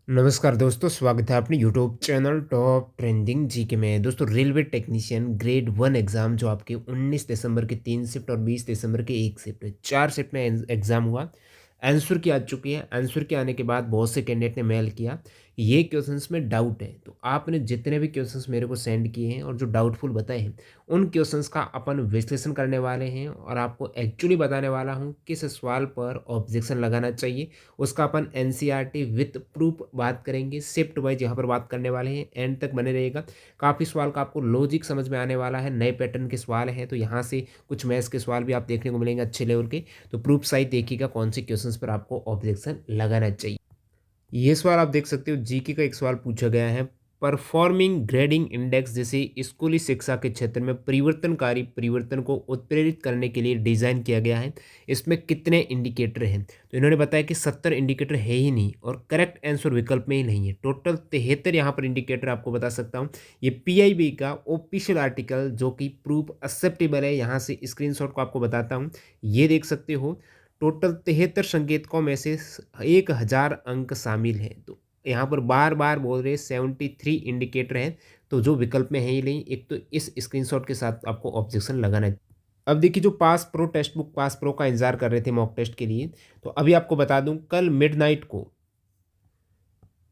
नमस्कार दोस्तों, स्वागत है अपने YouTube channel top trending GK में। दोस्तों, रेलवे टेक्नीशियन ग्रेड 1 एग्ज़ाम जो आपके 19 दिसंबर के 3 शिफ्ट और 20 दिसंबर के 1 शिफ्ट 4 शिफ्ट में एग्ज़ाम हुआ। आंसर की आ चुकी है। आंसर के आने के बाद बहुत से कैंडिडेट ने मेल किया, ये क्वेश्चंस में डाउट है। तो आपने जितने भी क्वेश्चंस मेरे को सेंड किए हैं और जो डाउटफुल बताए हैं, उन क्वेश्चंस का अपन विश्लेषण करने वाले हैं और आपको एक्चुअली बताने वाला हूँ किस सवाल पर ऑब्जेक्शन लगाना चाहिए। उसका अपन एनसीईआरटी विथ प्रूफ बात करेंगे, शिफ्ट वाइज यहाँ पर बात करने वाले हैं। एंड तक बने रहिएगा। काफ़ी सवाल का आपको लॉजिक समझ में आने वाला है। नए पैटर्न के सवाल हैं, तो यहाँ से कुछ मैथ्स के सवाल भी आप देखने को मिलेंगे अच्छे लेवल के। तो प्रूफ साइट देखिएगा कौन से क्वेश्चंस पर आपको ऑब्जेक्शन लगाना चाहिए। ये सवाल आप देख सकते हो, जीके का एक सवाल पूछा गया है। परफॉर्मिंग ग्रेडिंग इंडेक्स जैसे स्कूली शिक्षा के क्षेत्र में परिवर्तनकारी परिवर्तन को उत्प्रेरित करने के लिए डिज़ाइन किया गया है। इसमें कितने इंडिकेटर हैं? तो इन्होंने बताया कि 70 इंडिकेटर है ही नहीं और करेक्ट आंसर विकल्प में ही नहीं है। टोटल 73 यहाँ पर इंडिकेटर आपको बता सकता हूँ। ये पीआईबी का ऑफिशियल आर्टिकल जो कि प्रूफ एक्सेप्टेबल है, यहाँ से स्क्रीनशॉट को आपको बताता हूँ। ये देख सकते हो, टोटल 73 संकेतकों में से 1000 अंक शामिल हैं। तो यहाँ पर बार बार बोल रहे 73 इंडिकेटर हैं, तो जो विकल्प में है ही नहीं। एक तो इस स्क्रीनशॉट के साथ आपको ऑब्जेक्शन लगाना है। अब देखिए, जो pass pro text book pass pro का इंतजार कर रहे थे मॉक टेस्ट के लिए, तो अभी आपको बता दूं, कल मिडनाइट को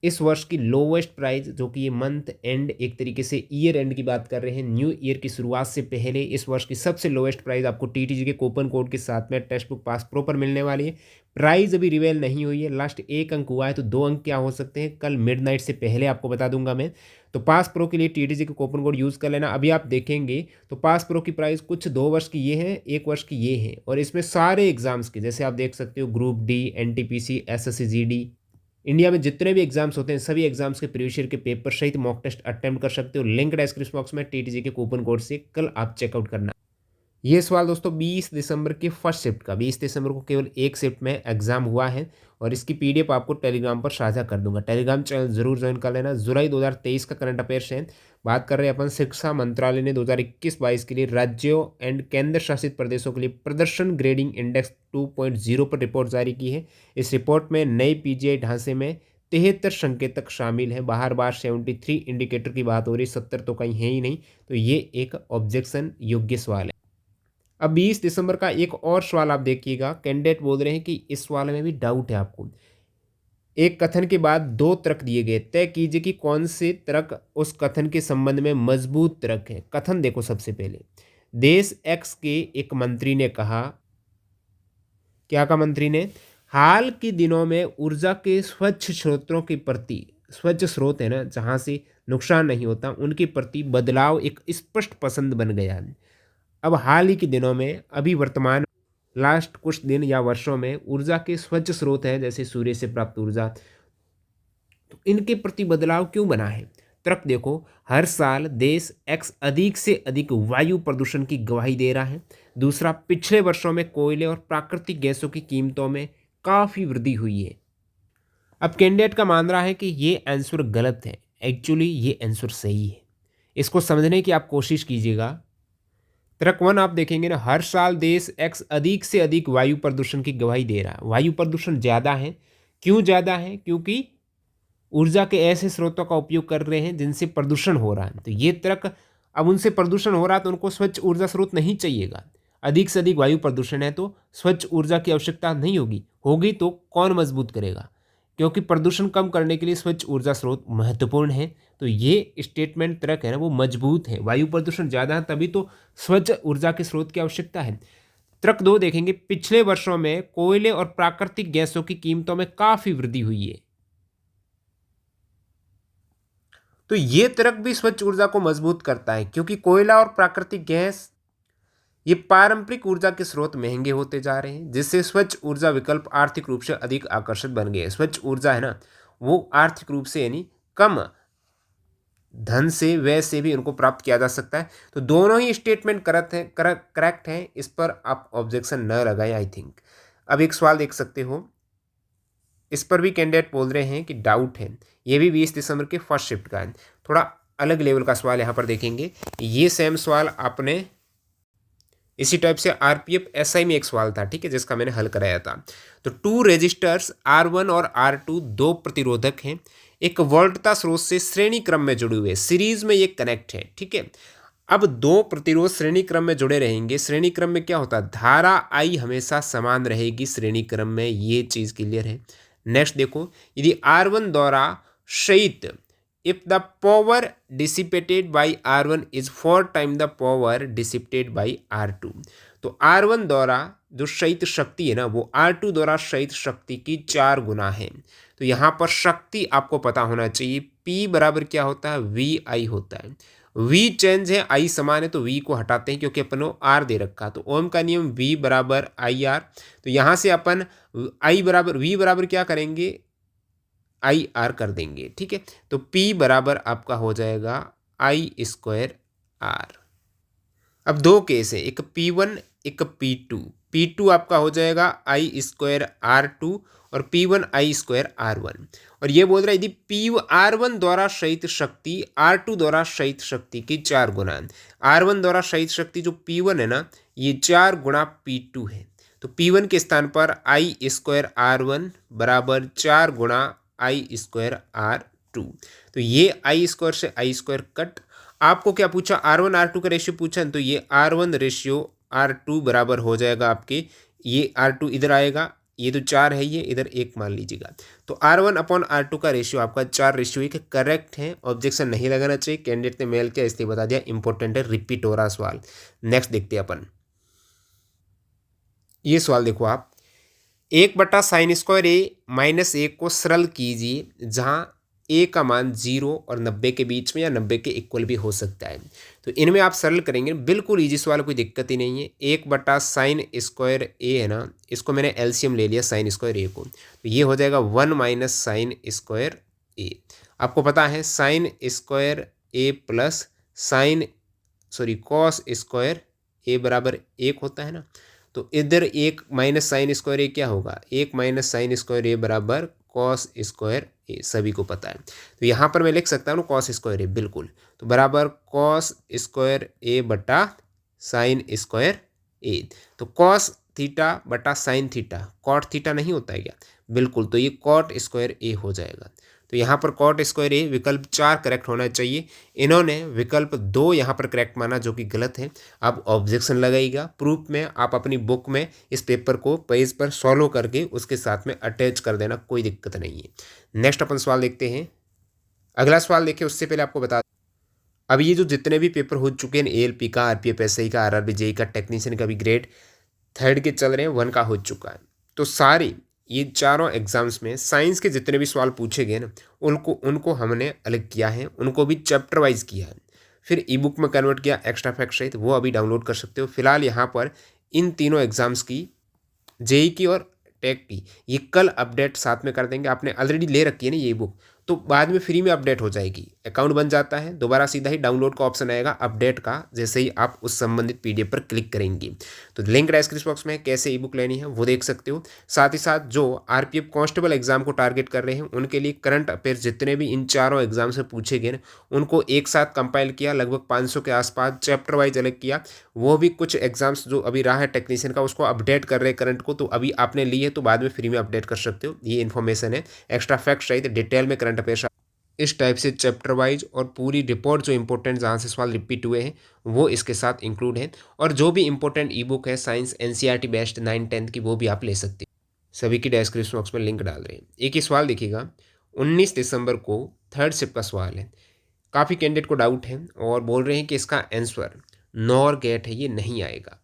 इस वर्ष की लोवेस्ट प्राइस, जो कि ये मंथ एंड एक तरीके से ईयर एंड की बात कर रहे हैं, न्यू ईयर की शुरुआत से पहले इस वर्ष की सबसे लोवेस्ट प्राइस आपको टीटीजी के कूपन कोड के साथ में टेक्स्ट बुक पास प्रो पर मिलने वाली है। प्राइस अभी रिवेल नहीं हुई है, लास्ट एक अंक हुआ है, तो 2 अंक क्या हो सकते हैं कल मिडनाइट से पहले आपको बता दूंगा मैं। तो पास प्रो के लिए टीटीजी के कूपन कोड यूज़ कर लेना। अभी आप देखेंगे तो पास प्रो की प्राइस कुछ 2 वर्ष की ये है, 1 वर्ष की ये है, और इसमें सारे एग्जाम्स के, जैसे आप देख सकते हो, group D, NTPC, SSC GD, India में जितने भी एग्जाम्स होते हैं सभी एग्जाम्स के प्रीवियस ईयर के पेपर सहित मॉक टेस्ट अटेम्प्ट कर सकते हो। लिंक डिस्क्रिप्शन बॉक्स में टीटीजी के कूपन कोड से कल आप चेकआउट करना। ये सवाल दोस्तों 20 दिसंबर के फर्स्ट शिफ्ट का, 20 दिसंबर को केवल एक शिफ्ट में एग्जाम हुआ है और इसकी पीडीएफ आपको टेलीग्राम पर साझा कर दूंगा। टेलीग्राम चैनल जरूर ज्वाइन कर लेना। जुलाई 2023 का करंट अफेयर्स है। बात कर रहे हैं अपन, शिक्षा मंत्रालय ने 2021-22 के लिए राज्यों एंड केंद्र शासित प्रदेशों के लिए प्रदर्शन ग्रेडिंग इंडेक्स 2.0 पर रिपोर्ट जारी की है। इस रिपोर्ट में नए पीजीआई ढांचे में 73 संकेतक शामिल हैं। बार बार 73 इंडिकेटर की बात हो रही, 70 तो कहीं है ही नहीं। तो ये एक ऑब्जेक्शन योग्य सवाल है। अब 20 दिसंबर का एक और सवाल आप देखिएगा। कैंडिडेट बोल रहे हैं कि इस सवाल में भी डाउट है आपको। एक कथन के बाद 2 तर्क दिए गए, तय कीजिए कि कौन से तर्क उस कथन के संबंध में मजबूत तर्क है। कथन देखो, सबसे पहले देश एक्स के एक मंत्री ने कहा, क्या कहा मंत्री ने? हाल के दिनों में ऊर्जा के स्वच्छ स्रोतों के प्रति, स्वच्छ स्रोत है ना जहाँ से नुकसान नहीं होता, उनके प्रति बदलाव एक स्पष्ट पसंद बन गया है। अब हाल ही के दिनों में, अभी वर्तमान लास्ट कुछ दिन या वर्षों में, ऊर्जा के स्वच्छ स्रोत हैं जैसे सूर्य से प्राप्त ऊर्जा, तो इनके प्रति बदलाव क्यों बना है? तर्क देखो, हर साल देश एक्स अधिक से अधिक वायु प्रदूषण की गवाही दे रहा है। दूसरा, पिछले वर्षों में कोयले और प्राकृतिक गैसों की कीमतों में काफ़ी वृद्धि हुई है। अब कैंडिडेट का मान रहा है कि ये आंसर गलत है। एक्चुअली ये आंसर सही है। इसको समझने की आप कोशिश कीजिएगा। ट्रक वन आप देखेंगे ना, हर साल देश एक्स अधिक से अधिक वायु प्रदूषण की गवाही दे रहा है। वायु प्रदूषण ज़्यादा है। क्यों ज़्यादा है? क्योंकि ऊर्जा के ऐसे स्रोतों का उपयोग कर रहे हैं जिनसे प्रदूषण हो रहा है। तो ये ट्रक, अब उनसे प्रदूषण हो रहा है तो उनको स्वच्छ ऊर्जा स्रोत नहीं चाहिएगा। अधिक से अधिक वायु प्रदूषण है तो स्वच्छ ऊर्जा की आवश्यकता नहीं होगी। होगी तो कौन मजबूत करेगा? क्योंकि प्रदूषण कम करने के लिए स्वच्छ ऊर्जा स्रोत महत्वपूर्ण है। तो ये स्टेटमेंट तर्क है ना, वो मजबूत है। वायु प्रदूषण ज़्यादा है तभी तो स्वच्छ ऊर्जा के स्रोत की आवश्यकता है। तर्क दो देखेंगे, पिछले वर्षों में कोयले और प्राकृतिक गैसों की कीमतों में काफ़ी वृद्धि हुई है। तो ये तर्क भी स्वच्छ ऊर्जा को मजबूत करता है, क्योंकि कोयला और प्राकृतिक गैस, ये पारंपरिक ऊर्जा के स्रोत महंगे होते जा रहे हैं, जिससे स्वच्छ ऊर्जा विकल्प आर्थिक रूप से अधिक आकर्षक बन गए हैं। स्वच्छ ऊर्जा है ना, वो आर्थिक रूप से यानी कम धन से, व्यय से भी उनको प्राप्त किया जा सकता है। तो दोनों ही स्टेटमेंट करेक्ट है, करेक्ट है। इस पर आप ऑब्जेक्शन न लगाएं आई थिंक। अब एक सवाल देख सकते हो, इस पर भी कैंडिडेट बोल रहे हैं कि डाउट है। ये भी 20 दिसंबर के फर्स्ट शिफ्ट का है। थोड़ा अलग लेवल का सवाल यहाँ पर देखेंगे। ये सेम सवाल आपने इसी टाइप से आरपीएफ एसआई में एक सवाल था, ठीक है, जिसका मैंने हल कराया था। तो 2 रेजिस्टर्स R1 और R2 दो प्रतिरोधक हैं, एक वोल्टता स्रोत से श्रेणी क्रम में जुड़े हुए, सीरीज में ये कनेक्ट है, ठीक है। अब दो प्रतिरोध श्रेणी क्रम में जुड़े रहेंगे। श्रेणी क्रम में क्या होता है, धारा आई हमेशा समान रहेगी श्रेणी क्रम में, ये चीज क्लियर है। नेक्स्ट देखो, यदि R1 द्वारा क्षयित, if the power dissipated by R1 is 4 times the power dissipated by R2, तो R1 द्वारा जो क्षयित शक्ति है ना, वो R2 द्वारा क्षयित शक्ति की 4 गुना है। तो यहाँ पर शक्ति आपको पता होना चाहिए, P बराबर क्या होता है, VI होता है। V चेंज है, I समान है, तो V को हटाते हैं क्योंकि अपन R दे रखा। तो ओम का नियम V बराबर IR, तो यहाँ से अपन I बराबर V बराबर क्या करेंगे, IR कर देंगे, ठीक है। तो P बराबर आपका हो जाएगा I² R। अब दो केस है, एक P1 एक P2। P2 आपका हो जाएगा I² R2 और P1 I² R1। और ये बोल रहा है यदि R1 द्वारा क्षयित शक्ति R2 द्वारा क्षयित शक्ति की 4 गुना है। R1 द्वारा क्षयित शक्ति जो P1 है ना, ये 4 गुना P2 है। तो P1 के स्थान पर I² R1 बराबर 4 गुना I² R2। तो ये I² से I² कट। आपको क्या पूछा, R1 R2 का रेशियो पूछा, तो ये R1 रेशियो R2 बराबर हो जाएगा आपके, ये R2 इधर आएगा, ये तो 4 है, ये इधर 1 मान लीजिएगा। तो R1 अपॉन R2 का रेशियो आपका 4:1 करेक्ट है। ऑब्जेक्शन नहीं लगाना चाहिए, कैंडिडेट ने मेल किया इसलिए बता दिया, इंपॉर्टेंट है, रिपीट हो रहा सवाल। नेक्स्ट देखते हैं अपन, ये सवाल देखो आप, 1/sin² A माइनस 1 को सरल कीजिए, जहां A का मान 0 और 90 के बीच में या 90 के इक्वल भी हो सकता है। तो इनमें आप सरल करेंगे, बिल्कुल ईजी सवाल, कोई दिक्कत ही नहीं है। 1/sin² A है ना, इसको मैंने एलसीएम ले लिया sin² A को, तो ये हो जाएगा 1 - sin² A। आपको पता है sin² A plus cos² A बराबर 1 होता है ना, तो इधर 1 - sin² A क्या होगा, 1 - sin² A बराबर cos² A, सभी को पता है। तो यहाँ पर मैं लिख सकता हूँ cos² A, बिल्कुल, तो बराबर cos² A बटा sin² A। तो cos थीटा बटा sin थीटा, cot थीटा नहीं होता है क्या, बिल्कुल, तो ये cot² A हो जाएगा। तो यहाँ पर cot² A विकल्प 4 करेक्ट होना चाहिए, इन्होंने विकल्प 2 यहाँ पर करेक्ट माना, जो कि गलत है। अब ऑब्जेक्शन लगाइएगा, प्रूफ में आप अपनी बुक में इस पेपर को पेज पर सॉल्व करके उसके साथ में अटैच कर देना, कोई दिक्कत नहीं है। नेक्स्ट अपन सवाल देखते हैं। अगला सवाल देखिए, उससे पहले आपको बता, अब ये जो जितने भी पेपर हो चुके हैं, ALP का, आरपीएफ एसआई का, आरआरबी जेई का, टेक्नीशियन का भी ग्रेड 3 के चल रहे हैं, 1 का हो चुका है, तो सारे ये चारों एग्जाम्स में साइंस के जितने भी सवाल पूछे गए ना, उनको हमने अलग किया है, उनको भी चैप्टर वाइज किया है, फिर ई बुक में कन्वर्ट किया एक्स्ट्रा फैक्ट सहित, वो अभी डाउनलोड कर सकते हो। फिलहाल यहाँ पर इन तीनों एग्जाम्स की, जेई की और टेक की, ये कल अपडेट साथ में कर देंगे। आपने ऑलरेडी ले रखी है ना ये बुक, तो बाद में फ्री में अपडेट हो जाएगी, अकाउंट बन जाता है, दोबारा सीधा ही डाउनलोड का ऑप्शन आएगा अपडेट का, जैसे ही आप उस संबंधित PDF पर क्लिक करेंगे। तो लिंक डिस्क्रिप्शन बॉक्स में है, कैसे ई बुक लेनी है वो देख सकते हो। साथ ही साथ जो आरपीएफ कांस्टेबल एग्जाम को टारगेट कर रहे हैं, उनके लिए करंट अफेयर जितने भी इन चारों एग्जाम से पूछे गए, उनको एक साथ कंपाइल किया, लगभग 500 के आसपास, चैप्टर वाइज अलग किया। वो भी कुछ एग्जाम्स जो अभी रहा है टेक्नीशियन का, उसको अपडेट कर रहे हैं करंट को, तो अभी आपने लिए तो बाद में फ्री में अपडेट कर सकते हो। ये इन्फॉर्मेशन है, एक्स्ट्रा फैक्ट सहित डिटेल में करंट अफेयर इस टाइप से चैप्टर वाइज, और पूरी रिपोर्ट जो इंपॉर्टेंट जहाँ से सवाल रिपीट हुए हैं वो इसके साथ इंक्लूड है। और जो भी इंपॉर्टेंट ई बुक है साइंस NCERT बेस्ड 9-10 की, वो भी आप ले सकते हैं। सभी की डिस्क्रिप्शन बॉक्स में लिंक डाल रहे हैं। एक ही सवाल देखिएगा, 19 दिसंबर को 3rd शिफ्ट का सवाल है। काफ़ी कैंडिडेट को डाउट है और बोल रहे हैं कि इसका आंसर नॉर गेट है, ये नहीं आएगा।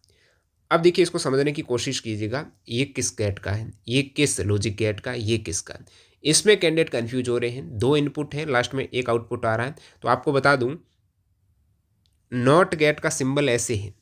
अब देखिए, इसको समझने की कोशिश कीजिएगा, ये किस गेट का है, ये किस लॉजिक गेट का, ये किसका है। इसमें कैंडिडेट कंफ्यूज हो रहे हैं, 2 इनपुट हैं, लास्ट में एक आउटपुट आ रहा है। तो आपको बता दूं, नॉट गेट का सिंबल ऐसे है,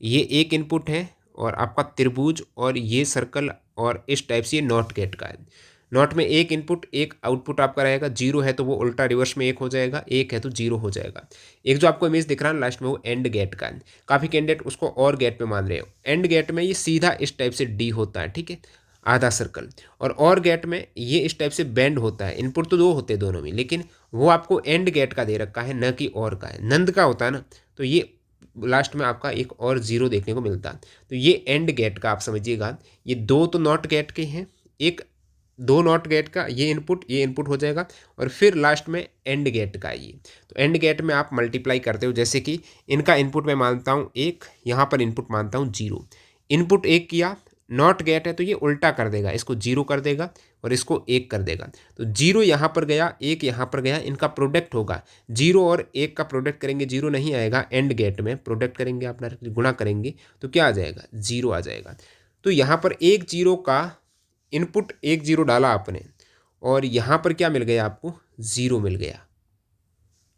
ये एक इनपुट है और आपका त्रिभुज और ये सर्कल, और इस टाइप से ये नॉट गेट का है। नॉट में एक इनपुट एक आउटपुट आपका रहेगा, 0 है तो वो उल्टा रिवर्स में 1 हो जाएगा, 1 है तो 0 हो जाएगा। एक जो आपको इमेज दिख रहा है लास्ट में, वो एंड गेट का है। काफ़ी कैंडिडेट उसको और गेट पे मान रहे हो। एंड गेट में ये सीधा इस टाइप से D होता है, ठीक है, आधा सर्कल, और गेट में ये इस टाइप से बेंड होता है। इनपुट तो 2 होते हैं दोनों में, लेकिन वो आपको एंड गेट का दे रखा है, न कि और का है। नंद का होता है ना, तो ये लास्ट में आपका एक और जीरो देखने को मिलता। तो ये एंड गेट का आप समझिएगा, ये दो तो नॉट गेट के हैं, एक दो नॉट गेट का ये इनपुट हो जाएगा, और फिर लास्ट में एंड गेट का ये। तो एंड गेट में आप मल्टीप्लाई करते हो, जैसे कि इनका इनपुट मैं मानता हूँ एक, यहाँ पर इनपुट मानता हूँ जीरो। इनपुट एक किया, नॉट गेट है तो ये उल्टा कर देगा, इसको जीरो कर देगा और इसको एक कर देगा। तो जीरो यहाँ पर गया, एक यहाँ पर गया, इनका प्रोडक्ट होगा, जीरो और एक का प्रोडक्ट करेंगे जीरो नहीं आएगा, एंड गेट में प्रोडक्ट करेंगे आप डायरेक्टली गुणा करेंगे तो क्या आ जाएगा, जीरो आ जाएगा। तो यहाँ पर एक जीरो का इनपुट एक जीरो डाला आपने, और यहाँ पर क्या मिल गया आपको, जीरो मिल गया।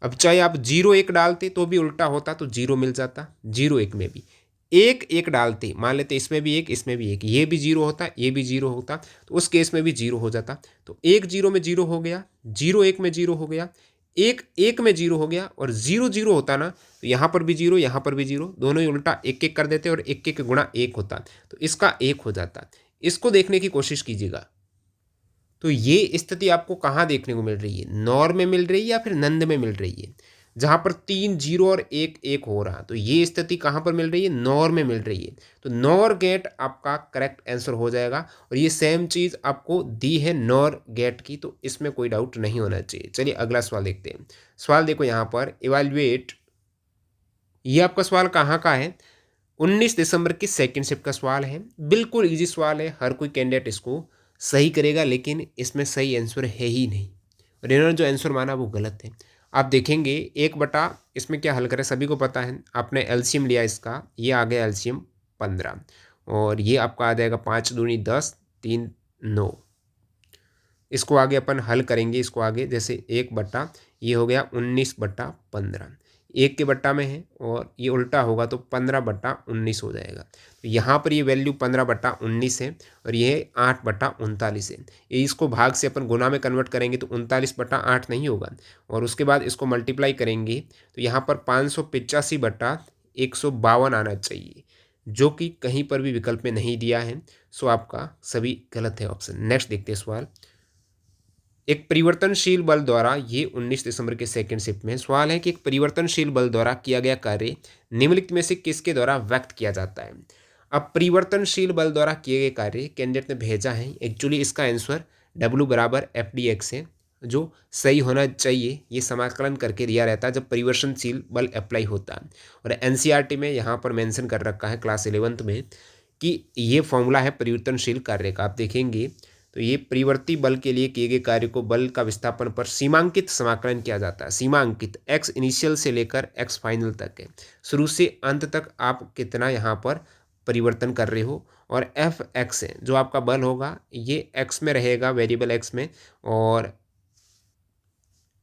अब चाहे आप जीरो एक डालते तो भी उल्टा होता, तो जीरो मिल जाता, जीरो एक में भी एक एक डालते, मान लेते इसमें भी एक इसमें भी एक, ये भी जीरो होता ये भी जीरो होता, तो उस केस में भी जीरो हो जाता। तो एक जीरो में जीरो हो गया, जीरो एक में जीरो हो गया, एक एक में जीरो हो गया, और जीरो जीरो होता ना तो यहाँ पर भी जीरो यहाँ पर भी जीरो, दोनों ही उल्टा एक एक कर देते और एक एक गुणा एक होता, तो इसका एक हो जाता। इसको देखने की कोशिश कीजिएगा। तो ये स्थिति आपको कहाँ देखने को मिल रही है, नॉर में मिल रही है या फिर नंद में मिल रही है, जहाँ पर तीन जीरो और एक एक हो रहा। तो ये स्थिति कहाँ पर मिल रही है, नॉर में मिल रही है। तो नॉर गेट आपका करेक्ट आंसर हो जाएगा, और ये सेम चीज़ आपको दी है नॉर गेट की, तो इसमें कोई डाउट नहीं होना चाहिए। चलिए अगला सवाल देखते हैं। सवाल देखो यहाँ पर, इवेल्युएट, ये आपका सवाल कहाँ का है, 19 दिसंबर की सेकंड शिफ्ट का सवाल है। बिल्कुल इजी सवाल है, हर कोई कैंडिडेट इसको सही करेगा, लेकिन इसमें सही आंसर है ही नहीं, और इन्होंने जो आंसर माना वो गलत है। आप देखेंगे एक बटा, इसमें क्या हल करें, सभी को पता है, आपने एलसीएम लिया इसका, ये आ गया एलसीएम 15, और ये आपका आ जाएगा 5 दूनी 10, 3 9। इसको आगे अपन हल करेंगे, इसको आगे जैसे एक बट्टा, ये हो गया 19/15, एक के बट्टा में है और ये उल्टा होगा तो 15/19 हो जाएगा। तो यहाँ पर ये वैल्यू 15/19 है, और ये 8/39 है। ये इसको भाग से अपन गुना में कन्वर्ट करेंगे तो 39/8 नहीं होगा, और उसके बाद इसको मल्टीप्लाई करेंगे तो यहाँ पर 585/152 आना चाहिए, जो कि कहीं पर भी विकल्प में नहीं दिया है। सो आपका सभी गलत है ऑप्शन। नेक्स्ट देखते हैं सवाल। एक परिवर्तनशील बल द्वारा, ये 19 दिसंबर के सेकंड शिफ्ट में सवाल है कि एक परिवर्तनशील बल द्वारा किया गया कार्य निम्नलिखित में से किसके द्वारा व्यक्त किया जाता है। अब परिवर्तनशील बल द्वारा किए गए कार्य कैंडिडेट ने भेजा है, एक्चुअली इसका आंसर W=FDX है, जो सही होना चाहिए। ये समाकलन करके दिया रहता है जब परिवर्तनशील बल अप्लाई होता है, और एनसीईआरटी में यहाँ पर मेंशन कर रखा है क्लास 11th में कि ये फॉर्मूला है परिवर्तनशील कार्य का। आप देखेंगे तो ये परिवर्ती बल के लिए किए गए कार्य को बल का विस्थापन पर सीमांकित समाकलन किया जाता है। सीमांकित एक्स इनिशियल से लेकर एक्स फाइनल तक है, शुरू से अंत तक आप कितना यहाँ पर परिवर्तन कर रहे हो, और एफ एक्स है जो आपका बल होगा, ये एक्स में रहेगा, वेरिएबल एक्स में, और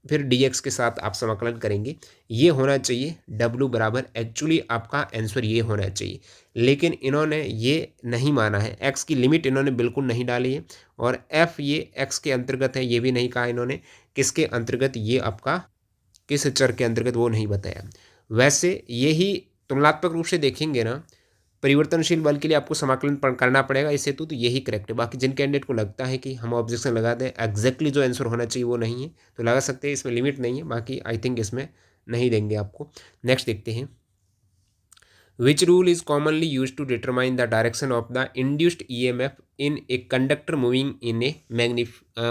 फिर dx के साथ आप समाकलन करेंगे। ये होना चाहिए W एक्चुअली आपका आंसर ये होना चाहिए, लेकिन इन्होंने ये नहीं माना है, x की लिमिट इन्होंने बिल्कुल नहीं डाली है, और f ये x के अंतर्गत है ये भी नहीं कहा इन्होंने, किसके अंतर्गत, ये आपका किस चर के अंतर्गत वो नहीं बताया। वैसे यही तुलनात्मक रूप से देखेंगे ना, परिवर्तनशील बल के लिए आपको समाकलन करना पड़ेगा इस हेतु, तो यही करेक्ट है। बाकी जिन कैंडिडेट को लगता है कि हम ऑब्जेक्शन लगा दें, एग्जैक्टली जो आंसर होना चाहिए वो नहीं है, तो लगा सकते हैं, इसमें लिमिट नहीं है। बाकी आई थिंक इसमें नहीं देंगे आपको। नेक्स्ट देखते हैं। Which rule is commonly used to determine the direction of the induced EMF in a conductor moving in a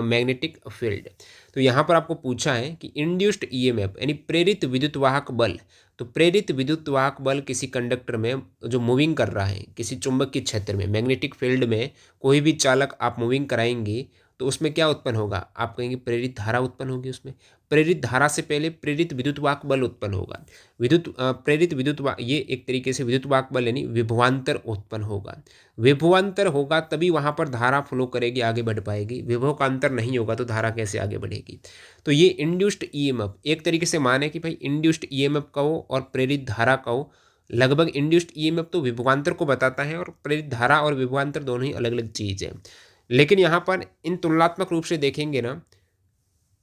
magnetic field? तो यहाँ पर आपको पूछा है कि इंड्यूस्ड EMF यानी प्रेरित विद्युत वाहक बल, तो प्रेरित विद्युत वाहक बल किसी कंडक्टर में जो मूविंग कर रहा है, किसी चुंबक के क्षेत्र में, मैग्नेटिक फील्ड में कोई भी चालक आप मूविंग कराएंगे तो उसमें क्या उत्पन्न होगा, आप कहेंगे प्रेरित धारा उत्पन्न होगी। उसमें प्रेरित धारा से पहले प्रेरित विद्युत वाहक बल उत्पन्न होगा। प्रेरित विद्युत ये एक तरीके से विद्युत वाहक बल यानी विभवांतर उत्पन्न होगा। विभवांतर होगा तभी वहाँ पर धारा फ्लो करेगी, आगे बढ़ पाएगी। विभव का अंतर नहीं होगा तो धारा कैसे आगे बढ़ेगी। तो ये इंड्यूस्ड ईएमएफ एक तरीके से माने कि भाई इंड्यूस्ड ईएमएफ कहो और प्रेरित धारा कहो, लगभग इंड्यूस्ड ईएमएफ तो विभवांतर को बताता है, और प्रेरित धारा और विभवांतर दोनों ही अलग अलग चीज़ है। लेकिन यहाँ पर इन तुलनात्मक रूप से देखेंगे ना,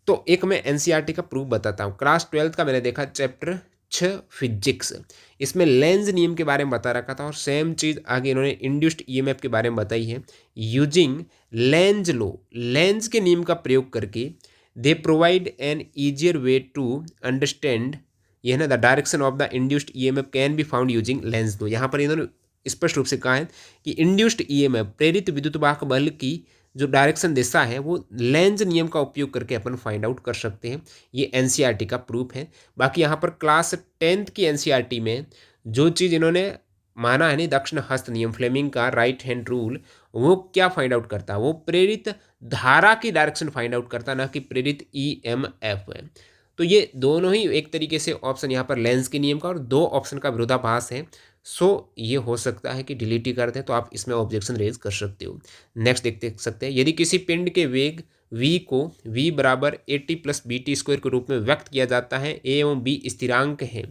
तो एक मैं एनसीईआरटी का प्रूफ बताता हूँ। क्लास 12th का मैंने देखा चैप्टर 6 फिजिक्स, इसमें लेंज नियम के बारे में बता रखा था, और सेम चीज़ आगे इन्होंने इंड्यूस्ड ईएमएफ के बारे में बताई है। यूजिंग लेंज लो, लेंज के नियम का प्रयोग करके they provide an easier way to understand ये है ना, the direction of the induced EMF can be found using Lenz दो। यहाँ पर इन्होंने स्पष्ट रूप से कहा है कि इंड्यूस्ड ईएमएफ प्रेरित विद्युत वाहक बल की जो डायरेक्शन दिशा है वो लेंज नियम का उपयोग करके अपन फाइंड आउट कर सकते हैं। ये एनसीईआरटी का प्रूफ है। बाकी यहाँ पर क्लास 10th की एनसीईआरटी में जो चीज़ इन्होंने माना है नहीं, दक्षिण हस्त नियम, फ्लेमिंग का राइट हैंड रूल, वो क्या फाइंड आउट करता है, वो प्रेरित धारा की डायरेक्शन फाइंड आउट करता, ना कि प्रेरित ईएमएफ है। तो ये दोनों ही एक तरीके से ऑप्शन यहाँ पर लेंस के नियम का और दो ऑप्शन का विरोधाभास है। सो ये हो सकता है कि डिलीट ही कर दें, तो आप इसमें ऑब्जेक्शन रेज कर सकते हो। नेक्स्ट देख सकते हैं, यदि किसी पिंड के वेग v को v बराबर AT प्लस BT स्क्वायर के रूप में व्यक्त किया जाता है, a एवं b स्थिरांक है,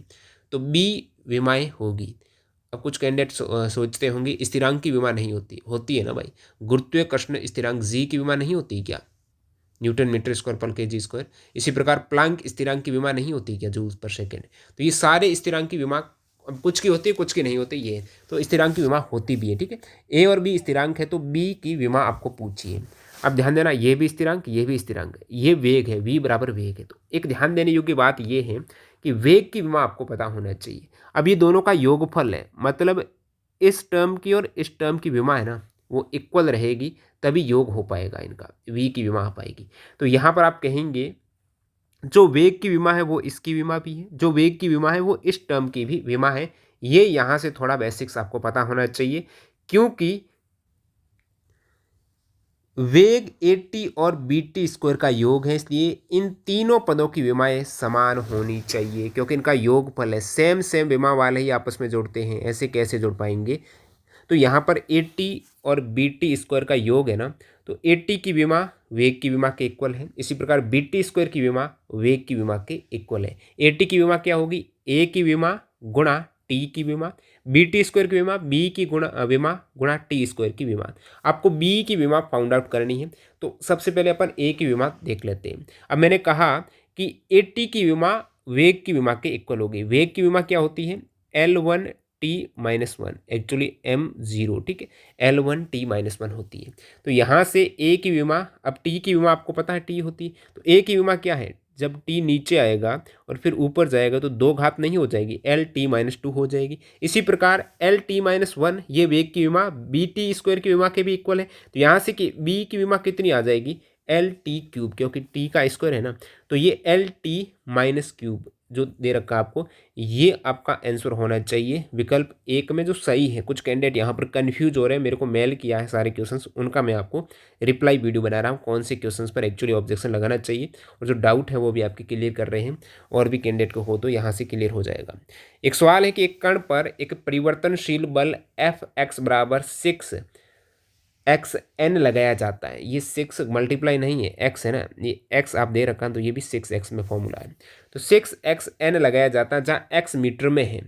तो b विमाएँ होगी। अब कुछ कैंडिडेट सोचते होंगे स्थिरांक की विमा नहीं होती, होती है ना भाई। गुरुत्वाकर्षण स्थिरांक g की विमा नहीं होती क्या, न्यूटन मीटर स्क्वायर पर केजी स्क्वायर। इसी प्रकार प्लांक स्थिरांक की विमा नहीं होती क्या, जूल पर सेकेंड। तो ये सारे स्थिरांक की विमा, अब कुछ की होती है कुछ की नहीं होती, ये तो स्थिरांक की विमा होती भी है, ठीक है। ए और बी स्थिरांक है तो बी की विमा आपको पूछिए। अब ध्यान देना, ये भी स्थिरांक, ये भी स्थिरांक है, ये वेग है, v बराबर वेग है। तो एक ध्यान देने योग्य बात ये है कि वेग की विमा आपको पता होना चाहिए। अब ये दोनों का योगफल है, मतलब इस टर्म की और इस टर्म की विमा है ना, वो इक्वल रहेगी, तभी योग हो पाएगा इनका, v की विमा आ पाएगी। तो यहाँ पर आप कहेंगे जो वेग की विमा है वो इसकी विमा भी है, जो वेग की विमा है वो इस टर्म की भी विमा है। ये यहाँ से थोड़ा बेसिक्स आपको पता होना चाहिए, क्योंकि वेग AT और BT स्क्वायर का योग है, इसलिए इन तीनों पदों की विमाएं समान होनी चाहिए, क्योंकि इनका योगफल है। सेम सेम विमा वाले ही आपस में जोड़ते हैं, ऐसे कैसे जोड़ पाएंगे। तो यहाँ पर AT और BT स्क्वायर का योग है ना, तो AT की विमा वेग की विमा के इक्वल है, इसी प्रकार BT स्क्वायर की विमा वेग की विमा के इक्वल है। AT की विमा क्या होगी, A की विमा गुणा T की विमा, BT स्क्वायर की विमा B की विमा गुणा T स्क्वायर की विमा। आपको B की विमा फाउंड आउट करनी है, तो सबसे पहले अपन A की विमा देख लेते हैं। अब मैंने कहा कि AT की विमा वेग की विमा के इक्वल होगी। वेग की विमा क्या होती है, L1T-1, एक्चुअली m0, ठीक है, L1T-1 होती है। तो यहाँ से A की विमा, अब T की विमा आपको पता है T होती है, तो A की विमा क्या है, जब T नीचे आएगा और फिर ऊपर जाएगा तो दो घात नहीं हो जाएगी, LT-2 हो जाएगी। इसी प्रकार LT-1 ये वेग की विमा BT स्क्वायर की विमा के भी इक्वल है, तो यहाँ से कि B की विमा कितनी आ जाएगी, LT3, क्योंकि T का स्क्वायर है ना, तो ये LT-3 जो दे रखा आपको, ये आपका आंसर होना चाहिए विकल्प एक में, जो सही है। कुछ कैंडिडेट यहाँ पर कंफ्यूज हो रहे हैं, मेरे को मेल किया है सारे क्वेश्चंस, उनका मैं आपको रिप्लाई वीडियो बना रहा हूँ, कौन से क्वेश्चंस पर एक्चुअली ऑब्जेक्शन लगाना चाहिए, और जो डाउट है वो भी आपके क्लियर कर रहे हैं, और भी कैंडिडेट को हो तो यहाँ से क्लियर हो जाएगा। एक सवाल है कि एक कण पर एक परिवर्तनशील बल Fx बराबर 6xn लगाया जाता है। ये 6 मल्टीप्लाई नहीं है, x है ना, ये x आप दे रखा है, तो ये भी 6x में फॉर्मूला है। तो 6xn लगाया जाता है, जहाँ x मीटर में है।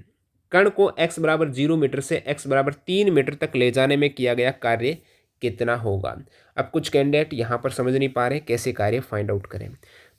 कण को x बराबर 0 मीटर से x बराबर 3 मीटर तक ले जाने में किया गया कार्य कितना होगा। अब कुछ कैंडिडेट यहाँ पर समझ नहीं पा रहे कैसे कार्य फाइंड आउट करें।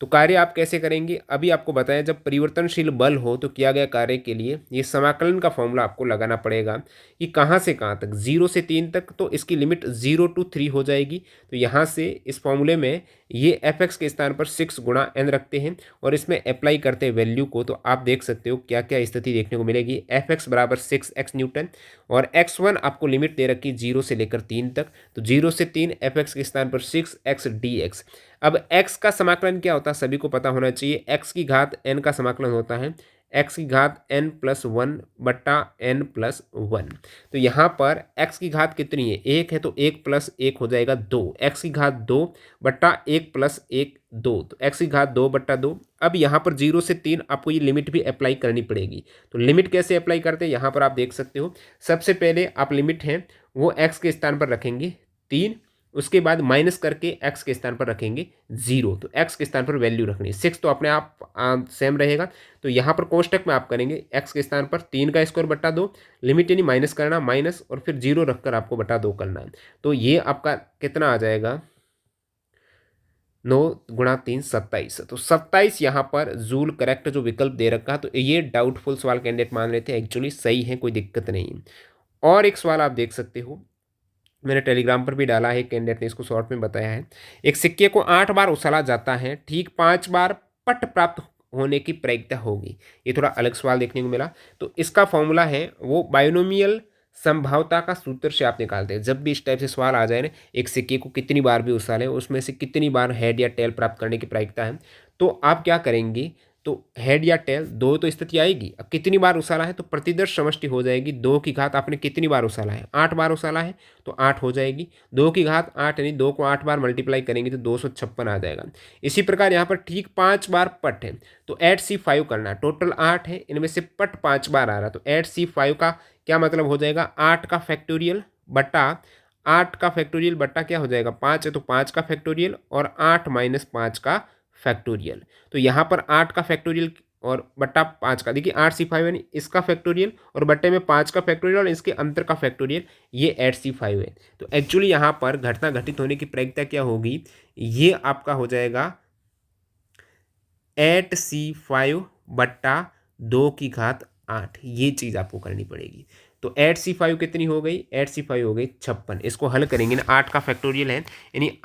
तो कार्य आप कैसे करेंगे, अभी आपको बताया, जब परिवर्तनशील बल हो तो किया गया कार्य के लिए ये समाकलन का फॉर्मूला आपको लगाना पड़ेगा कि कहाँ से कहाँ तक, 0 से 3 तक, तो इसकी लिमिट 0 to 3 हो जाएगी। तो यहाँ से इस फॉर्मूले में ये Fx के स्थान पर 6 गुणा n रखते हैं और इसमें अप्लाई करते हैं वैल्यू को, तो आप देख सकते हो क्या क्या स्थिति देखने को मिलेगी। Fx बराबर 6x न्यूटन और x1 आपको लिमिट दे रखी 0 से लेकर 3 तक, तो 0 से 3 Fx के स्थान पर 6x dx। अब x का समाकलन क्या होता है सभी को पता होना चाहिए, x की घात n का समाकलन होता है x की घात n+1 बट्टा n+1। तो यहाँ पर x की घात कितनी है, 1 है, तो 1 + 1 हो जाएगा 2, x की घात 2 बट्टा 1 + 1 2, तो x की घात 2 बट्टा 2। अब यहाँ पर 0 से 3 आपको ये लिमिट भी अप्लाई करनी पड़ेगी। तो लिमिट कैसे अप्लाई करते हैं, यहाँ पर आप देख सकते हो। सबसे पहले आप लिमिट है वो x के स्थान पर रखेंगे 3, उसके बाद माइनस करके x के स्थान पर रखेंगे 0, तो x के स्थान पर वैल्यू रखनी है। 6 तो अपने आप सेम रहेगा, तो यहाँ पर कोष्टक में आप करेंगे x के स्थान पर 3 का स्क्वायर बट्टा 2, लिमिट यानी माइनस करना, माइनस और फिर 0 रखकर आपको बटा 2 करना है। तो ये आपका कितना आ जाएगा, 9 गुणा 3 27, तो 27 यहाँ पर जूल करेक्ट जो विकल्प दे रखा है। तो ये डाउटफुल सवाल कैंडिडेट मान रहे थे, एक्चुअली सही है, कोई दिक्कत नहीं है। और एक सवाल आप देख सकते हो, मैंने टेलीग्राम पर भी डाला है, कैंडिडेट ने इसको शॉर्ट में बताया है। एक सिक्के को 8 बार उछाला जाता है, ठीक 5 बार पट प्राप्त होने की प्रायिकता होगी। ये थोड़ा अलग सवाल देखने को मिला। तो इसका फॉर्मूला है वो बायनोमियल संभाव्यता का सूत्र से आप निकालते हैं। जब भी इस टाइप से सवाल आ जाए ना, एक सिक्के को कितनी बार भी उछालें, उसमें से कितनी बार हेड या टेल प्राप्त करने की प्रायिकता है, तो आप क्या करेंगे, तो हेड या टेल दो तो स्थिति आएगी। अब कितनी बार उछाला है तो प्रतिदर्श समष्टि हो जाएगी। 2 की घात आपने कितनी बार उछाला है, 8 बार उछाला है तो 8 हो जाएगी। 2 की घात 8 यानी 2 को 8 बार मल्टीप्लाई करेंगे तो 256 आ जाएगा। इसी प्रकार यहाँ पर ठीक 5 बार पट है तो ऐड C5 करना। टोटल 8 है, इनमें से पट 5 बार आ रहा, तो ऐड C5 का क्या मतलब हो जाएगा, 8 का फैक्टोरियल बटा 8 का फैक्टोरियल बटा क्या हो जाएगा, 5 है तो 5 का फैक्टोरियल और 8 माइनस 5 का फैक्टोरियल। तो यहाँ पर 8 का फैक्टोरियल और बट्टा 5 का, देखिए 8C5 यानी इसका फैक्टोरियल और बट्टे में 5 का फैक्टोरियल और इसके अंतर का फैक्टोरियल, ये 8C5 है। तो एक्चुअली यहाँ पर घटना घटित होने की प्रायिकता क्या होगी, ये आपका हो जाएगा 8C5 बट्टा 2 की घात 8। ये चीज़ आपको करनी पड़ेगी। तो 8C5 कितनी हो गई, 8C5 हो गई 56। इसको हल करेंगे ना, 8 का फैक्टोरियल है यानी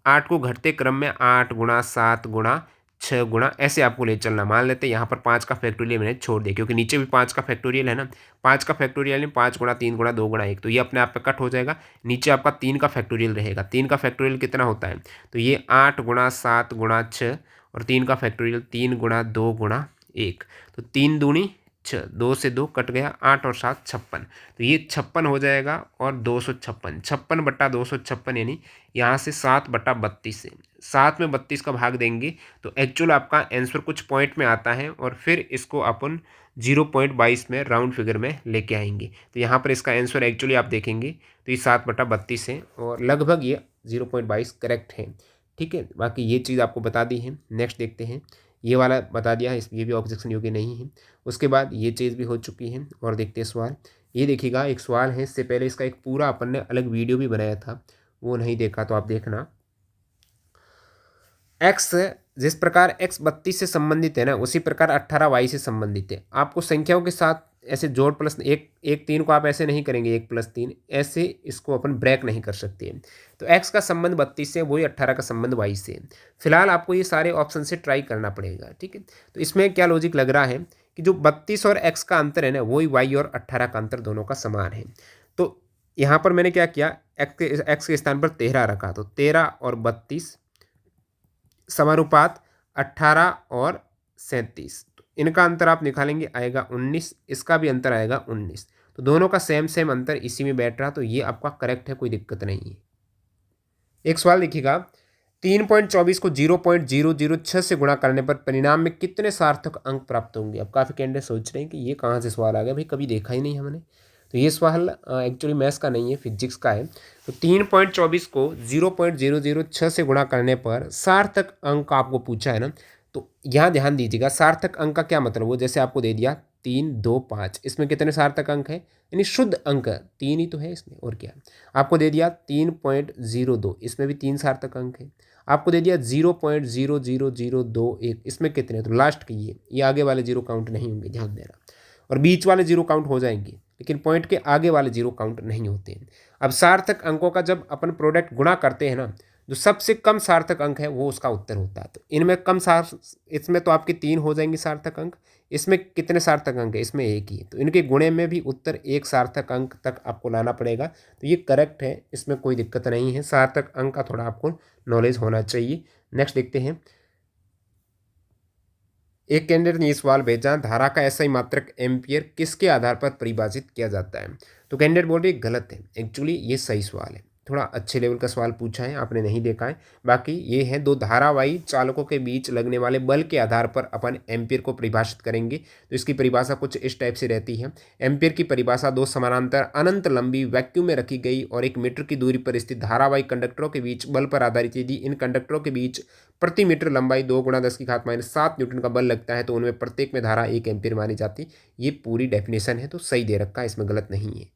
8 को घटते क्रम में 8 गुणा 7 गुणा 6 गुणा ऐसे आपको ले चलना। मान लेते हैं यहाँ पर 5 का फैक्टोरियल मैंने छोड़ दिया क्योंकि नीचे भी 5 का फैक्टोरियल है ना। 5 का फैक्टोरियल है 5 गुणा 3 गुणा 2 गुणा 1, तो ये अपने आप पे कट हो जाएगा। नीचे आपका 3 का फैक्टोरियल रहेगा। 3 का फैक्टोरियल कितना होता है, तो ये 8 गुणा 7 गुणा 6 और 3 का फैक्टोरियल 3 गुणा 2 गुणा 1, तो 3 दूनी 6, 2 से 2 कट गया, 8 और 7 56। तो ये 56 हो जाएगा और 256, 56 बट्टा 256 यानी यहाँ से 7 बट्टा 32 से 7 में 32 का भाग देंगे तो एक्चुअल आपका आंसर कुछ पॉइंट में आता है और फिर इसको अपन 0.22 में राउंड फिगर में लेके आएंगे। तो यहाँ पर इसका आंसर एक्चुअली आप देखेंगे तो ये 7 बट्टा 32 है और लगभग ये 0.22 करेक्ट है। ठीक है, बाकी ये चीज़ आपको बता दी है। नेक्स्ट देखते हैं, ये वाला बता दिया है, ये भी ऑब्जेक्शन योग्य नहीं है। उसके बाद ये चीज़ भी हो चुकी है और देखते हैं सवाल। ये देखिएगा एक सवाल है, इससे पहले इसका एक पूरा अपन ने अलग वीडियो भी बनाया था, वो नहीं देखा तो आप देखना। एक्स जिस प्रकार एक्स 32 से संबंधित है ना, उसी प्रकार 18y से संबंधित है। आपको संख्याओं के साथ ऐसे जोड़ प्लस एक 3 को आप ऐसे नहीं करेंगे 1 + 3, ऐसे इसको अपन ब्रेक नहीं कर सकते। तो x का संबंध 32 से, वही 18 का संबंध y से। फिलहाल आपको ये सारे ऑप्शन से ट्राई करना पड़ेगा। ठीक है, तो इसमें क्या लॉजिक लग रहा है कि जो 32 और x का अंतर है ना, वही y और 18 का अंतर दोनों का समान है। तो यहाँ पर मैंने क्या किया, x के स्थान पर 13 रखा, तो 13 और 32 समानुपात 18 और 37, तो इनका अंतर आप निकालेंगे आएगा 19, इसका भी अंतर आएगा 19। तो दोनों का सेम अंतर इसी में बैठ रहा, तो ये आपका करेक्ट है, कोई दिक्कत नहीं है। एक सवाल देखिएगा, 3.24 को 0.006 से गुणा करने पर परिणाम में कितने सार्थक अंक प्राप्त होंगे। अब काफ़ी कैंडिडेट सोच रहे हैं कि ये कहाँ से सवाल आ गया, भाई कभी देखा ही नहीं हमने। तो ये सवाल एक्चुअली मैथ्स का नहीं है, फिजिक्स का है। तो 3.24 को 0.006 से गुणा करने पर सार्थक अंक आपको पूछा है ना, तो यहाँ ध्यान दीजिएगा, सार्थक अंक का क्या मतलब, वो जैसे आपको दे दिया 3, 2, 5, इसमें कितने सार्थक अंक है, यानी शुद्ध अंक 3 ही तो है इसमें, और क्या। आपको दे दिया 3.02, इसमें भी 3 सार्थक अंक है। आपको दे दिया 0.00021, इसमें कितने, तो लास्ट की ये आगे वाले जीरो काउंट नहीं होंगे, ध्यान देना। और बीच वाले जीरो काउंट हो जाएंगे, लेकिन पॉइंट के आगे वाले जीरो काउंट नहीं होते हैं। अब सार्थक अंकों का जब अपन प्रोडक्ट गुणा करते हैं ना, जो सबसे कम सार्थक अंक है वो उसका उत्तर होता है। तो इनमें इसमें तो आपके 3 हो जाएंगे सार्थक अंक, इसमें कितने सार्थक अंक है, इसमें 1 ही है। तो इनके गुणे में भी उत्तर 1 सार्थक अंक तक आपको लाना पड़ेगा। तो ये करेक्ट है, इसमें कोई दिक्कत नहीं है। सार्थक अंक का थोड़ा आपको नॉलेज होना चाहिए। नेक्स्ट देखते हैं, एक कैंडिडेट ने ये सवाल भेजा, धारा का एसआई मात्रक एम्पियर किसके आधार पर परिभाषित किया जाता है। तो कैंडिडेट बोल रही गलत है, एक्चुअली ये सही सवाल है। थोड़ा अच्छे लेवल का सवाल पूछा है, आपने नहीं देखा है। बाकी ये है, दो धारावाही चालकों के बीच लगने वाले बल के आधार पर अपन एम्पियर को परिभाषित करेंगे। तो इसकी परिभाषा कुछ इस टाइप से रहती है। एम्पियर की परिभाषा दो समानांतर अनंत लंबी वैक्यूम में रखी गई और 1 मीटर की दूरी पर स्थित धारावाही कंडक्टरों के बीच बल पर आधारित। यदि इन कंडक्टरों के बीच प्रति मीटर लंबाई 2 × 10⁻⁷ न्यूटन का बल लगता है तो उनमें प्रत्येक में धारा 1 एम्पियर मानी जाती। ये पूरी डेफिनेशन है, तो सही दे रखा है, इसमें गलत नहीं है।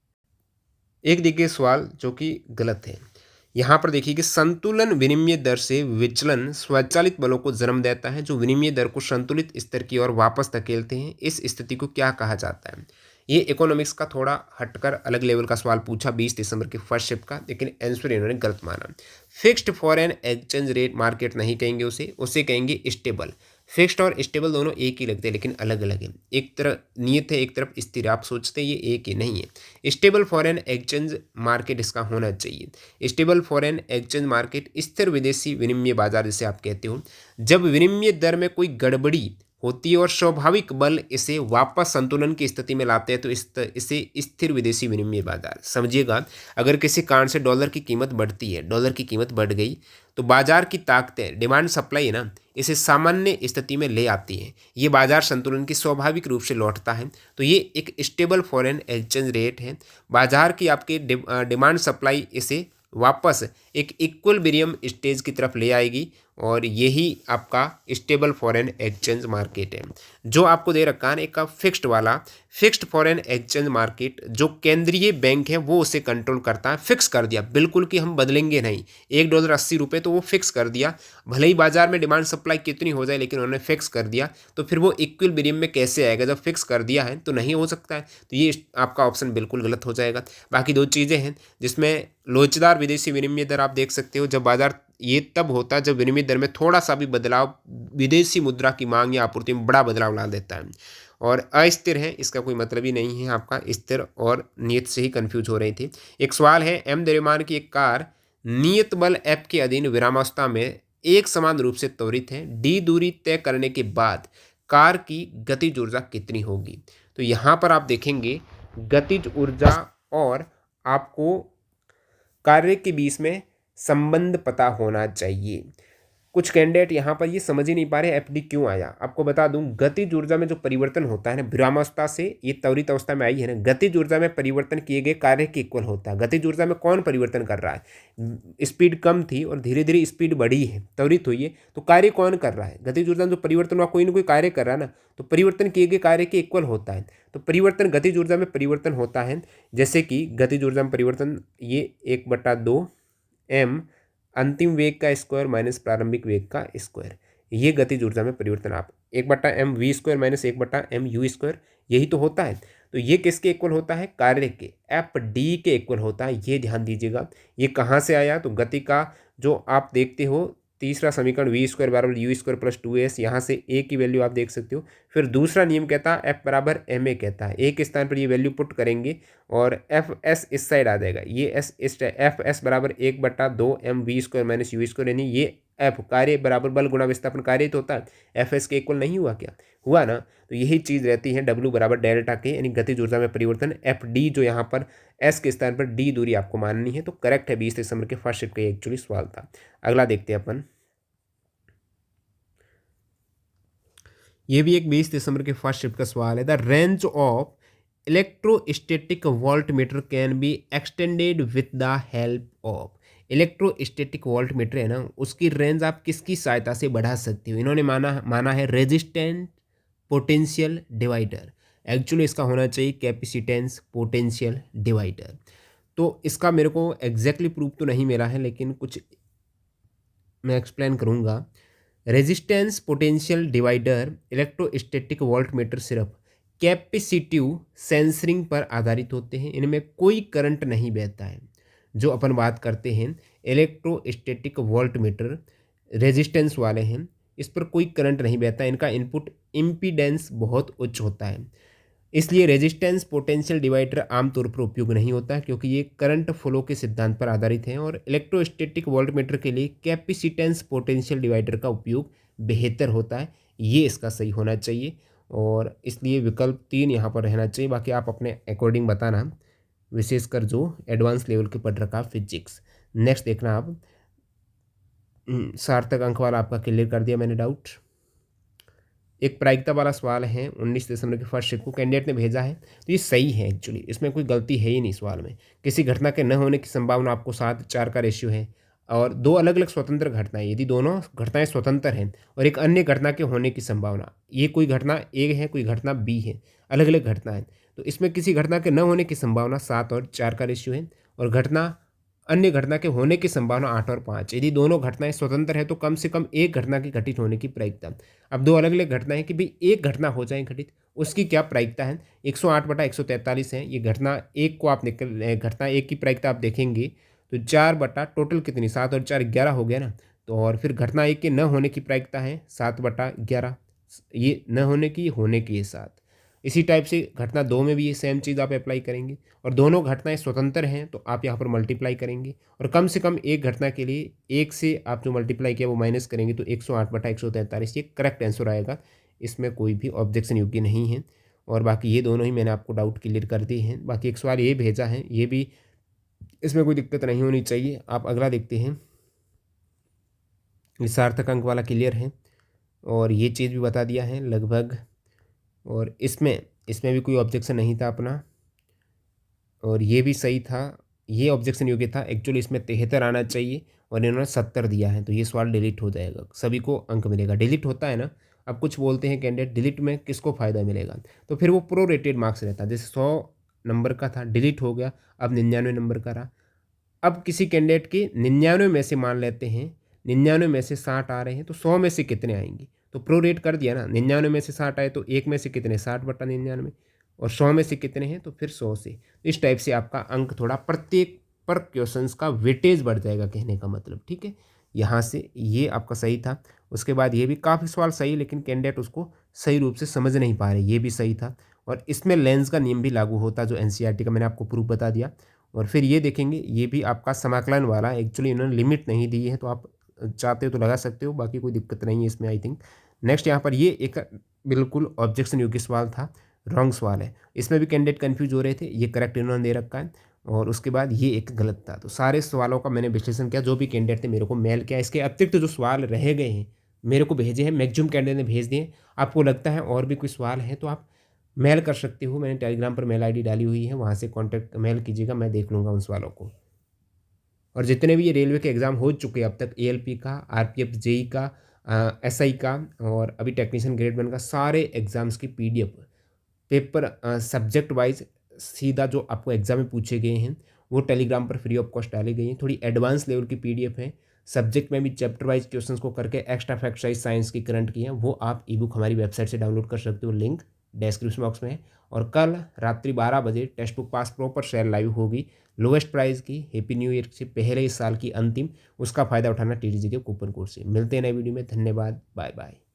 एक देखिए सवाल जो कि गलत है। यहाँ पर देखिए कि संतुलन विनिमय दर से विचलन स्वचालित बलों को जन्म देता है जो विनिमय दर को संतुलित स्तर की ओर वापस धकेलते हैं। इस स्थिति को क्या कहा जाता है। ये इकोनॉमिक्स का थोड़ा हटकर अलग लेवल का सवाल पूछा 20 दिसंबर के फर्स्ट शिफ्ट का, लेकिन आंसर इन्होंने गलत माना। Fixed foreign exchange rate market नहीं कहेंगे उसे, उसे कहेंगे स्टेबल। फिक्स्ड और स्टेबल दोनों एक ही लगते हैं लेकिन अलग अलग है। एक तरफ नियत है, एक तरफ स्थिर। आप सोचते हैं ये एक ही, नहीं है। स्टेबल फॉरेन एक्सचेंज मार्केट इसका होना चाहिए। स्टेबल फॉरेन एक्सचेंज मार्केट स्थिर विदेशी विनिमय बाजार जिसे आप कहते हो। जब विनिमय दर में कोई गड़बड़ी होती है और स्वाभाविक बल इसे वापस संतुलन की स्थिति में लाते हैं तो इसे स्थिर विदेशी विनिमय बाजार समझिएगा। अगर किसी कारण से डॉलर की कीमत बढ़ती है, डॉलर की कीमत बढ़ गई, तो बाजार की ताकतें, डिमांड सप्लाई है ना, इसे सामान्य स्थिति में ले आती है। ये बाजार संतुलन की स्वाभाविक रूप से लौटता है। तो ये एक स्टेबल फॉरेन एक्सचेंज रेट है। बाजार की आपके डिमांड सप्लाई इसे वापस एक इक्विलिब्रियम स्टेज की तरफ ले आएगी और यही आपका स्टेबल फॉरेन एक्सचेंज मार्केट है। जो आपको दे रखा है एक का फिक्स्ड वाला, फिक्स्ड फॉरेन एक्सचेंज मार्केट जो केंद्रीय बैंक है वो उसे कंट्रोल करता है। फिक्स कर दिया बिल्कुल कि हम बदलेंगे नहीं, $1.80 तो वो फिक्स कर दिया। भले ही बाजार में डिमांड सप्लाई कितनी हो जाए लेकिन उन्होंने फिक्स कर दिया। तो फिर वो इक्विलिब्रियम में कैसे आएगा जब फिक्स कर दिया है, तो नहीं हो सकता है। तो ये आपका ऑप्शन बिल्कुल गलत हो जाएगा। बाकी दो चीज़ें हैं जिसमें लोचदार विदेशी विनिमय दर आप देख सकते हो। जब बाजार ये तब होता है जब विनिमय दर में थोड़ा सा भी बदलाव विदेशी मुद्रा की मांग या आपूर्ति में बड़ा बदलाव ला देता है। और अस्थिर है, इसका कोई मतलब ही नहीं है। आपका स्थिर और नियत से ही कंफ्यूज हो रही थी। एक सवाल है, एम द्रव्यमान की एक कार नियत बल एफ के अधीन विरामावस्था में एक समान रूप से त्वरित है। डी दूरी तय करने के बाद कार की गतिज ऊर्जा कितनी होगी। तो यहाँ पर आप देखेंगे गतिज ऊर्जा और आपको कार्य के बीच में संबंध पता होना चाहिए। कुछ कैंडिडेट यहाँ पर ये समझ ही नहीं पा रहे एफडी क्यों आया। आपको बता दूं, गतिज ऊर्जा में जो परिवर्तन होता है ना, विरामावस्था से ये त्वरित अवस्था में आई है ना, गतिज ऊर्जा में परिवर्तन किए गए कार्य के इक्वल होता है। गतिज ऊर्जा में कौन परिवर्तन कर रहा है, स्पीड कम थी और धीरे धीरे स्पीड बढ़ी है, त्वरित हुई है, तो कार्य कौन कर रहा है। गतिज ऊर्जा में जो परिवर्तन हुआ, कोई ना कोई कार्य कर रहा है ना, तो परिवर्तन किए गए कार्य के इक्वल होता है। तो परिवर्तन गतिज ऊर्जा में परिवर्तन होता है, जैसे कि गतिज ऊर्जा में परिवर्तन ये 1/2 m अंतिम वेग का स्क्वायर माइनस प्रारंभिक वेग का स्क्वायर, ये गतिज ऊर्जा में परिवर्तन। आप 1/m v square minus 1/m u square, यही तो होता है। तो ये किसके इक्वल होता है, कार्य के, एफ डी के इक्वल होता है। ये ध्यान दीजिएगा। ये कहाँ से आया, तो गति का जो आप देखते हो तीसरा समीकरण वी स्क्वायर बराबर यू स्क्वायर प्लस 2s, यहाँ से ए की वैल्यू आप देख सकते हो। फिर दूसरा नियम कहता है एफ बराबर एम ए कहता है, ए के स्थान पर ये वैल्यू पुट करेंगे और एफ एस इस साइड आ जाएगा। ये एस इस एफ एस बराबर 1/2 m v square minus you square, यानी ये एफ कार्य बराबर बल गुणा विस्थापन कार्य तो होता है, एफ एस के इक्वल नहीं हुआ क्या, हुआ ना। तो यही चीज़ रहती है डब्ल्यू बराबर डेल्टा के, यानी गतिज ऊर्जा में परिवर्तन। एफ डी जो यहाँ पर एस के स्थान पर डी दूरी आपको माननी है, तो करेक्ट है। 20 दिसंबर के फर्स्ट शिफ्ट का एक्चुअली सवाल था। अगला देखते हैं अपन, ये भी एक 20 दिसंबर के फर्स्ट शिफ्ट का सवाल है। The range of electrostatic voltmeter can be extended with the help of. Electrostatic voltmeter है ना, उसकी रेंज आप किसकी सहायता से बढ़ा सकते हो। इन्होंने माना है रेजिस्टेंस पोटेंशियल डिवाइडर। एक्चुअली इसका होना चाहिए कैपेसिटेंस पोटेंशियल डिवाइडर। तो इसका मेरे को एग्जैक्टली प्रूफ तो नहीं मिला है, लेकिन कुछ मैं एक्सप्लेन करूँगा। Resistance potential divider electrostatic voltmeter सिर्फ कैपेसिटिव सेंसरिंग पर आधारित होते हैं। इनमें कोई करंट नहीं बहता है। जो अपन बात करते हैं इलेक्ट्रोस्टैटिक वोल्टमीटर रेजिस्टेंस वाले हैं, इस पर कोई करंट नहीं बहता। इनका इनपुट इम्पीडेंस बहुत उच्च होता है, इसलिए रेजिस्टेंस पोटेंशियल डिवाइडर आमतौर पर उपयोग नहीं होता है, क्योंकि ये करंट फ्लो के सिद्धांत पर आधारित है। और इलेक्ट्रोस्टैटिक वोल्टमीटर के लिए कैपेसिटेंस पोटेंशियल डिवाइडर का उपयोग बेहतर होता है। ये इसका सही होना चाहिए और इसलिए विकल्प 3 यहाँ पर रहना चाहिए। बाकी आप अपने अकॉर्डिंग बताना, विशेषकर जो एडवांस लेवल के पढ़ रखा फिजिक्स। नेक्स्ट देखना आप, सार्थक अंक वाला आपका क्लियर कर दिया मैंने डाउट। एक प्रायिकता वाला सवाल है 19 दिसंबर के फर्स्ट शिफ्ट को कैंडिडेट ने भेजा है, तो ये सही है एक्चुअली, इसमें कोई गलती है ही नहीं सवाल में। किसी घटना के न होने की संभावना आपको 7:4 का रेशियो है और दो अलग अलग स्वतंत्र घटनाएं, यदि दोनों घटनाएं स्वतंत्र हैं और एक अन्य घटना के होने की संभावना, ये कोई घटना ए है कोई घटना बी है, अलग अलग घटना है, तो इसमें किसी घटना के न होने की संभावना 7 और 4 का रेशियो है और अन्य घटना के होने की संभावना 8 और 5। यदि दोनों घटनाएं स्वतंत्र है तो कम से कम एक घटना की घटित होने की प्रायिकता। अब दो अलग अलग घटनाएं कि भाई एक घटना हो जाए घटित उसकी क्या प्रायिकता है। 108/143 है। ये घटना एक को आप घटना एक की प्रायिकता आप देखेंगे तो 4 बटा टोटल कितनी, 7 और 4 11 हो गया ना। तो और फिर घटना एक के न होने की प्रायिकता है 7/11। ये न होने की है 7। इसी टाइप से घटना 2 में भी ये सेम चीज़ आप अप्लाई करेंगे और दोनों घटनाएँ स्वतंत्र हैं तो आप यहाँ पर मल्टीप्लाई करेंगे और कम से कम एक घटना के लिए 1 से आप जो मल्टीप्लाई किया वो माइनस करेंगे तो 108/143 ये करेक्ट आंसर आएगा। इसमें कोई भी ऑब्जेक्शन योग्य नहीं है। और बाकी ये दोनों ही मैंने आपको डाउट क्लियर कर दिए हैं। बाकी एक सवाल ये भेजा है, ये भी इसमें कोई दिक्कत नहीं होनी चाहिए। आप अगला देखते हैं। ये सार्थक अंक वाला क्लियर है और ये चीज़ भी बता दिया है लगभग। और इसमें इसमें भी कोई ऑब्जेक्शन नहीं था अपना और ये भी सही था। ये ऑब्जेक्शन योग्य था। एक्चुअली इसमें 73 आना चाहिए और इन्होंने 70 दिया है तो ये सवाल डिलीट हो जाएगा। सभी को अंक मिलेगा। डिलीट होता है ना, अब कुछ बोलते हैं कैंडिडेट डिलीट में किसको फ़ायदा मिलेगा, तो फिर वो प्रोरेटेड मार्क्स रहता है। जैसे 100 नंबर का था, डिलीट हो गया, अब 99 नंबर का रहा। अब किसी कैंडिडेट के 99 में से मान लेते हैं 99 में से 60 आ रहे हैं तो 100 में से कितने आएंगे, तो प्रोरेट कर दिया ना। 99 में से 60 आए तो एक में से कितने, 60/99 और 100 में से कितने हैं तो फिर 100 से। तो इस टाइप से आपका अंक थोड़ा प्रत्येक पर क्वेश्चंस का वेटेज बढ़ जाएगा, कहने का मतलब, ठीक है। यहाँ से ये आपका सही था। उसके बाद ये भी काफ़ी सवाल सही, लेकिन कैंडिडेट उसको सही रूप से समझ नहीं पा रहे, ये भी सही था। और इसमें लेंस का नियम भी लागू होता, जो एनसीईआरटी का मैंने आपको प्रूफ बता दिया। और फिर ये देखेंगे, ये भी आपका समाकलन वाला, एक्चुअली इन्होंने लिमिट नहीं दी है तो आप चाहते हो तो लगा सकते हो, बाकी कोई दिक्कत नहीं है इसमें आई थिंक। नेक्स्ट यहाँ पर ये एक बिल्कुल ऑब्जेक्शन योग्य सवाल था, रॉन्ग सवाल है। इसमें भी कैंडिडेट कन्फ्यूज हो रहे थे, ये करेक्ट इन्होंने दे रखा है। और उसके बाद ये एक गलत था। तो सारे सवालों का मैंने विश्लेषण किया, जो भी कैंडिडेट थे मेरे को मेल किया। इसके अतिरिक्त जो सवाल रह गए हैं मेरे को भेजे हैं, मैक्सिमम कैंडिडेट ने भेज दिए। आपको लगता है और भी कोई सवाल है तो आप मेल कर सकते हो। मैंने टेलीग्राम पर मेल आईडी डाली हुई है, वहाँ से कॉन्टैक्ट मेल कीजिएगा, मैं देख लूँगा उन सवालों को। और जितने भी ये रेलवे के एग्ज़ाम हो चुके हैं अब तक, एएलपी का, आरपीएफ, जेई का, एसआई का और अभी टेक्नीशियन ग्रेड 1 का, सारे एग्ज़ाम्स की पीडीएफ, पेपर सब्जेक्ट वाइज सीधा जो आपको एग्ज़ाम में पूछे गए हैं वो टेलीग्राम पर फ्री ऑफ कॉस्ट डाली गई हैं। थोड़ी एडवांस लेवल की पीडीएफ है। सब्जेक्ट में भी चैप्टर वाइज क्वेश्चंस को करके एक्स्ट्रा फैक्ट साइज साइंस की करंट की हैं, वो आप ई बुक हमारी वेबसाइट से डाउनलोड कर सकते हो, लिंक डिस्क्रिप्शन बॉक्स में है। और कल रात्रि 12 बजे टेक्स्ट बुक पास प्रॉपर सेल लाइव होगी लोएस्ट प्राइस की, हैप्पी न्यू ईयर से पहले इस साल की अंतिम। उसका फ़ायदा उठाना टीडीजी के कूपन कोड से। मिलते हैं नए वीडियो में। धन्यवाद, बाय बाय।